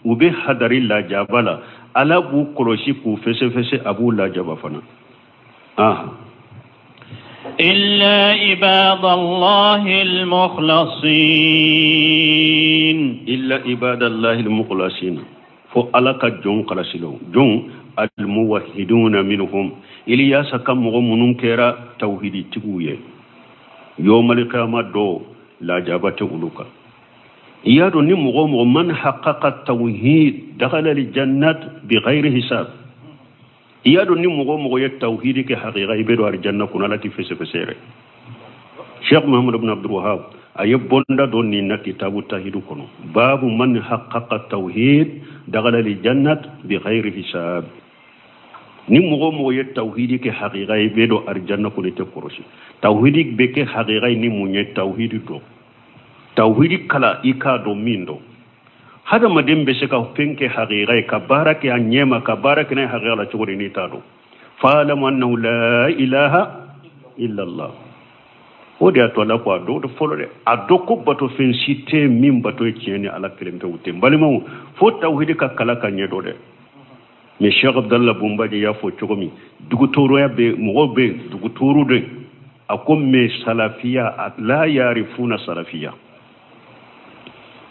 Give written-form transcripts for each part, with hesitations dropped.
ube hadari la jabala ala bu koloshi ku fese fese abu la jaba fana إلا عباد الله المخلصين إلا عباد الله المخلصين فألك جون قلسلو جون الموحدون منهم إلياس كم منون كرا توحيد تقوية يوم القيامة دو لا جابت أولوكا يادو نمغو من حقق التوحيد دخل الجنة بغير حساب يادو نمغو التوحيد كحقيقة يبدو الجنة كنا التي فسفسيري شيخ محمد بن عبد الوهاب أيبوندا دوني كتاب التوحيد كنو باب من حقق التوحيد دخل الجنة بغير حساب نمغو التوحيد كحقيقة يبدو الجنة كنا تكروشي توحيد بك حقيقة نمو التوحيد دو توحيد كلا إيكا دو مين دو هذا ما دم بسكا فينك حقيقة كبارك أنيما كبارك نه حقيقة تقولي نيتادو فعلم أنه لا إله إلا الله ودي أتولا قادو دفولة أدوكو باتو فينسيتي مين باتو يتيني على كلمة وتيم بالمو فوت توحيد كلا كنيدو ده مشيخ عبد الله بومبادي يا فوت شوكمي دكتورو يا بي مغوبي دكتورو ده أكون مي سلفية لا يعرفون سلفية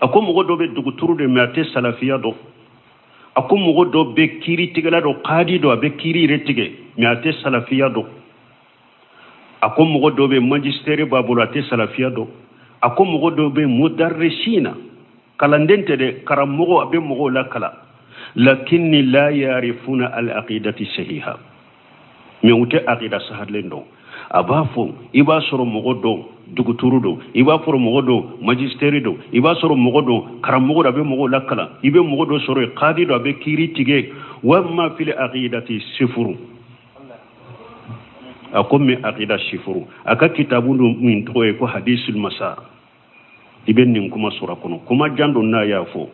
أكون مغودو بي دكتور دي ماتي سلفية دو أكون مغودو بي كيري تيغلا دو قادي دو بي كيري رتيغي ماتي سلفية دو أكون مغودو بي ماجستيري بابولاتي سلفية دو أكون مغودو بي مدرسين كالاندنت دي كراموغو أبي مغو لا كلا لكن لا يعرفون العقيدة الصحيحة ميوتي عقيدة صحيحة لندو أبافو إبا سورو مغودو duguturu do iba foro mogo do magisteri do iba soro mogo do karam mogo da be mogo lakala ibe mogo do soro qadi do be kiri tige wamma fil aqidati sifuru akom mi aqida sifuru aka kitabu do min to e ko hadisul masa ibe nin kuma sura kono kuma jando na ya fo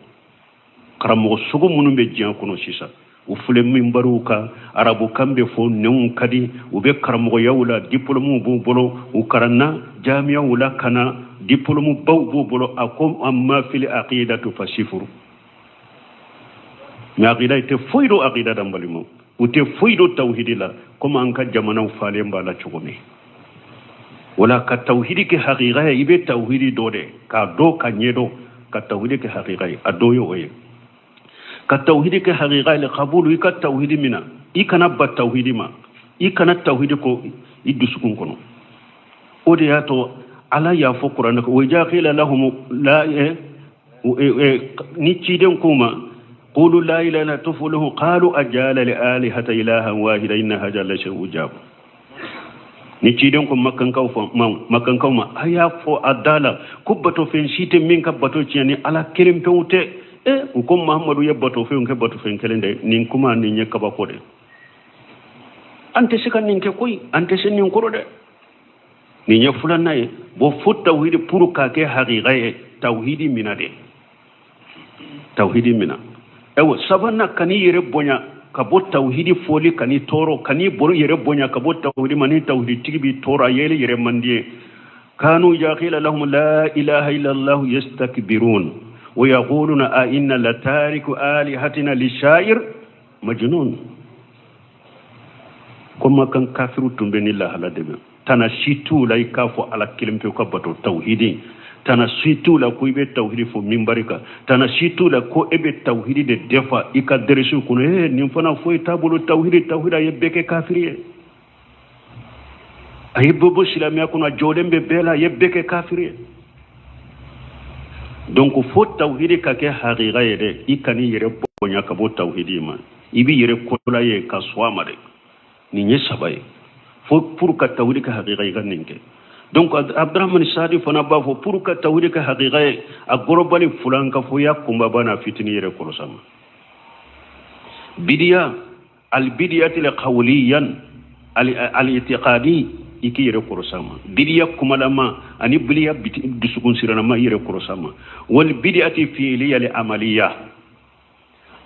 karam mogo sugo munum be jian kono sisa ufule min baruka arabu kambe fo non kadi ube karamo yawla diplôme bu bolo u karanna jamia wala kana diplôme baw bu bolo akom amma fil aqidatu fasifuru ma aqida te foido aqida dambalimo ute foido tawhidila kuma anka jamana ufale mbala chugome wala ka tawhidi ke haqiqa ibe tawhidi dode ka do ka nyedo ka tawhidi ke haqiqa adoyo oye كالتوحيد كحقيقة لقبول كالتوحيد منا إكنا بالتوحيد ما إكنا التوحيد كو يدسكون كنو ودياتو على يا فقرانك وجا قيل لهم لا نتشيدن كوما قولوا لا إله إلا تفله قالوا أجال لآلهة إلها واحدا إن هذا لشيء أجاب نتشيدن كوما مكان كوما هيا فو أدالا كبتو فين شيت من كبتو تشيني على كلمة توتي ukom Muhammadu yabbato fe unke bato fe kelende nin kuma nin yakaba ko de ante sikan nin ke koy ante sen nin ko de ni nya fulan nay bo fut tawhid pour ka ke haqiqa tawhidi mina de tawhidi mina ewo sabanna kani yere bonya ka bo tawhidi foli kani toro kani boru yere bonya ka bo tawhidi mani tawhidi tibi tora yele yere mandie kanu yaqila lahum la ilaha illa allah yastakbirun ويقولون أئنا لتارك آلهتنا للشاعر مجنون كما كان كافر تنبين الله على دم تنسيتو لا يكافو على كلمة كبتو توحيدين تنسيتو لا كو يبي توحيد فو منبرك تنسيتو لا كو يبي توحيد دي دفا يكدرسو كون نيمفنا فو تابلو توحيد يبك كافريه أيبو سلام يكون جودم ببلا يبك كافريه donc fo tawhidi ka ke haqiqa yede ikani yere bonya ka bo tawhidi ma ibi yere kola ye ka swama de ni nye sabay fo pour ka tawhidi ka haqiqa yi ganinke donc abdurrahman sadi fona ba fo pour ka tawhidi ka haqiqa a gorobali fulan ka fo yakumba bana fitini yere ko sama bidiya al bidiyati al qawliyan al i'tiqadi iki yere korosama bidiya kumalama ani biliya dusukun sirana ma yere korosama wal bidiyati fi'liya li amaliya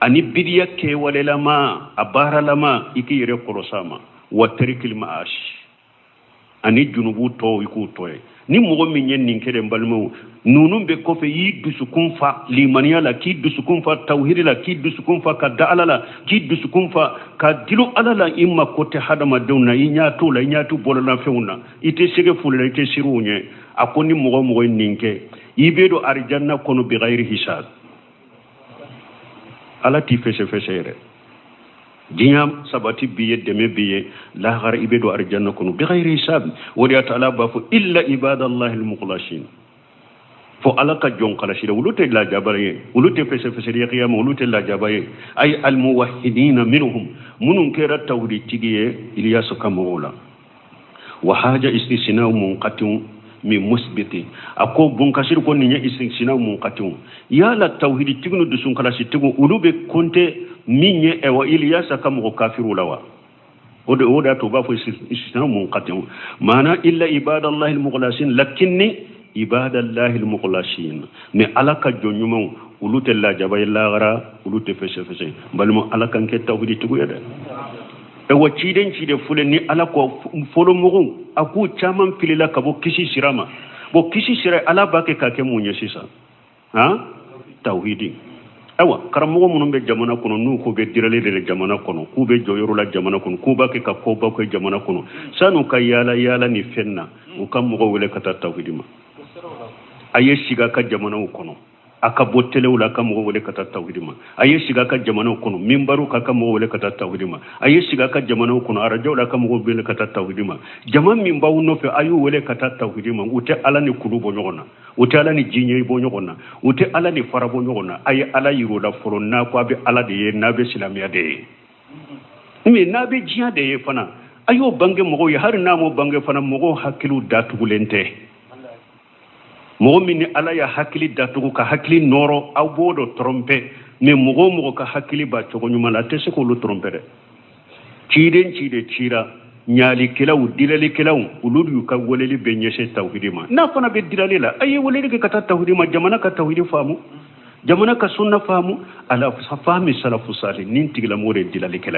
ani bidiya ke walelama abara lama iki yere korosama wa tarikil maash ani junubu to iku toye ni mogo min yen nin kede balmo nunun be ko fe yi dusukun fa limaniya la ki dusukun fa tauhid la ki dusukun fa ka da'ala la ki dusukun fa ka dilu alala imma ko te hadama dawna inya to la inya to bolana feuna ite sege fulala ite sirunye akoni mogo ninke ibedo arjanna kono bi ghairi hisab ala ti fese re dinyam sabati biye deme biye la ghar ibedo arjanna kono bi ghairi hisab wali ta'ala ba fu illa ibadallahi almukhlasin fo alaka jon kala shida wulute la jabaye wulute fese ya qiyam wulute la jabaye ay almuwahhidin minhum munun kera tawhid tigiye ilyas kamola wa haja istisna munqati min musbiti ako bun kasir ko ni istisna munqati ya la tawhid tignu dusun kala shi tigu ulube konte minye e wa ilyas kamo kafiru lawa oda to ba fo istisna munqati mana illa ibadallahi almukhlasin lakinni ibadallahi almukhlasin mais alaka jonyuma ulute la jabay la gara ulute fese balmo alaka nke tawhid tigu yada e wacci den ci de fule ni alako folo mugun aku chaman filila kabo kisi sirama bo kisi sira ala bake ka ke munye sisa ha tawhidi awa karamo munun be jamana kono nu ko be dirale de jamana kono ku be joyoro la jamana kono ku bake ka ko ba ko jamana kono sanu kayala yala ni fenna u kam mo wele kata tawhidima aye shiga ka jamana kono aka bottele wala kam mo wele kata tawhidima aye shiga ka jamana kono mimbaru ka kam mo wele kata tawhidima aye shiga ka jamana kono arajo wala kam mo wele kata tawhidima jaman min bawu no fe ayu wele kata tawhidima ute ala ni kulubo nyogona ute ala ni jinye bo nyogona ute ala ni farabo nyogona aye ala yiro da foro na ko be ala de na be silamiya de mi na be jiya de fana ayo bange mo ya har na mo bange fana mo hakilu datugulente mogo min ala ya hakili datugu ka hakili noro aw bodo trompe mais mogo ka hakili ba cogo nyumala te se ko lu trompe de cide cira nyali kilaw dilali kilaw uludu ka woleli be nyese tawhidima na fana be dilali la ayi woleli ka ta tawhidima jamana ka tawhidi famu jamana ka sunna famu ala fahmi salafu salih nin tigla more dilali